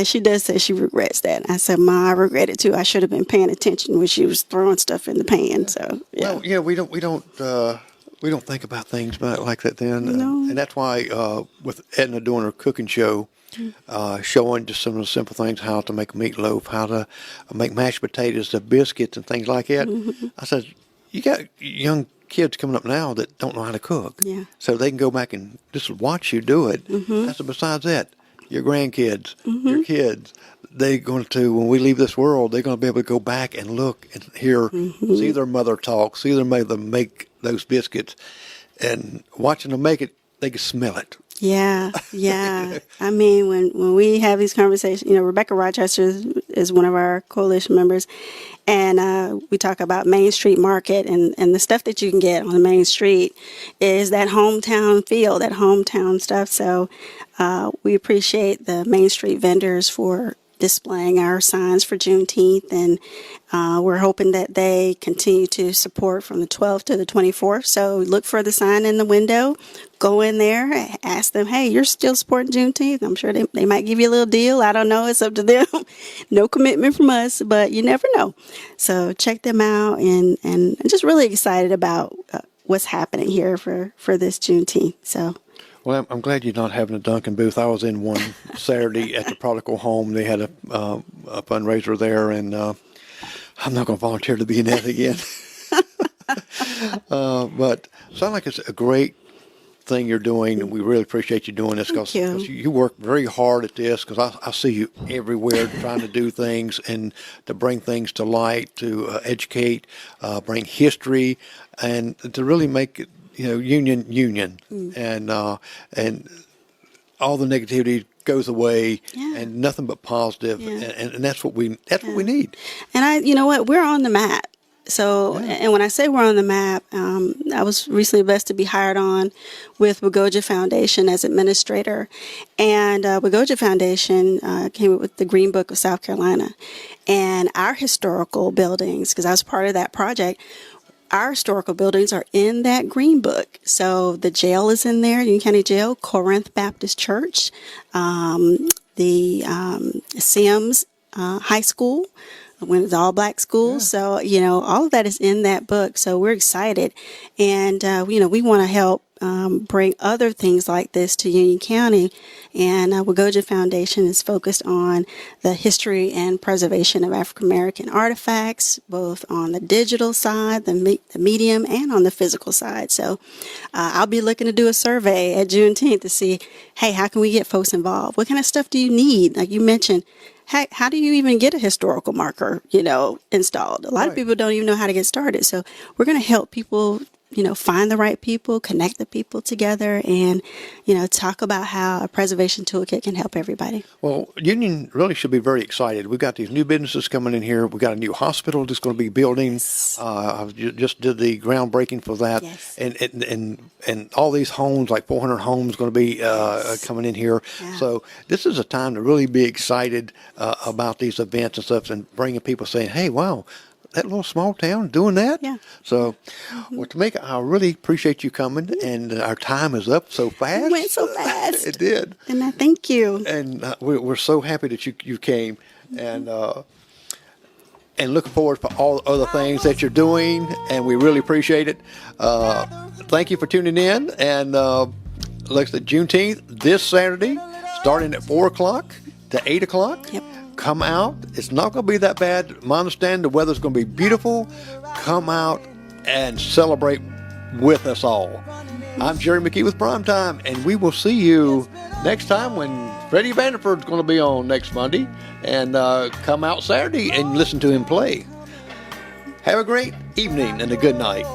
She does say she regrets that. I said, Ma, I regret it too. I should have been paying attention when she was throwing stuff in the pan. So yeah. Well, we don't think about things like that then, No. and that's why with Edna doing her cooking show. Showing just some of the simple things, how to make meatloaf, how to make mashed potatoes, the biscuits and things like that. I said, you got young kids coming up now that don't know how to cook. Yeah. So they can go back and just watch you do it. I said, besides that, your grandkids, your kids, they're going to, when we leave this world, they're going to be able to go back and look and hear, see their mother talk, see their mother make those biscuits, and watching them make it, they can smell it. Yeah. I mean, when we have these conversations, Rebecca Rochester is one of our coalition members, and we talk about Main Street Market, and the stuff that you can get on the Main Street is that hometown feel, that hometown stuff. So we appreciate the Main Street vendors for displaying our signs for Juneteenth, and we're hoping that they continue to support from the 12th to the 24th. So look for the sign in the window, go in there, ask them, hey, you're still supporting Juneteenth? I'm sure they might give you a little deal. I don't know. It's up to them. No commitment from us, but you never know. So check them out, and I'm just really excited about what's happening here for this Juneteenth. So. Well, I'm glad you're not having a Dunkin' booth. I was in one Saturday at the Prodigal Home. They had a fundraiser there, and I'm not going to volunteer to be in that again. But sounds like it's a great thing you're doing, and we really appreciate you doing this because you work very hard at this, because I see you everywhere trying to do things and to bring things to light, to educate, bring history, and to really make it, union, and all the negativity goes away, and nothing but positive, and that's what we need. And you know what, we're on the map. So, and when I say we're on the map, I was recently blessed to be hired on with Wagoja Foundation as administrator. And Wagoja Foundation came up with the Green Book of South Carolina. And our historical buildings, because I was part of that project, our historical buildings are in that Green Book. So the jail is in there, Union County Jail, Corinth Baptist Church, the Sims High School, when it's all black school. So, all of that is in that book. So we're excited. And, we want to help bring other things like this to Union County. And Wagoja Foundation is focused on the history and preservation of African American artifacts, both on the digital side, the medium, and on the physical side. So I'll be looking to do a survey at Juneteenth to see, hey, how can we get folks involved? What kind of stuff do you need? Like you mentioned, how do you even get a historical marker, installed? A lot of people don't even know how to get started. So we're going to help people, find the right people, connect the people together, and, talk about how a preservation toolkit can help everybody. Well, Union really should be very excited. We've got these new businesses coming in here. We've got a new hospital that's going to be building. I just did the groundbreaking for that. Yes. And all these homes, like 400 homes, going to be coming in here. Yeah. So this is a time to really be excited about these events and stuff, and bringing people saying, hey, wow, that little small town doing that? Yeah. So, well, Timika, I really appreciate you coming, and our time is up so fast. It went so fast. It did. And I thank you. And we're so happy that you came, and looking forward for all the other things that you're doing, and we really appreciate it. Thank you for tuning in, and like I said, Juneteenth this Saturday, starting at 4 o'clock to 8 o'clock. Yep. Come out. It's not going to be that bad. I understand the weather's going to be beautiful. Come out and celebrate with us all. I'm Jerry McKee with Primetime, and we will see you next time when Freddie Vanderford's going to be on next Monday. And come out Saturday and listen to him play. Have a great evening and a good night.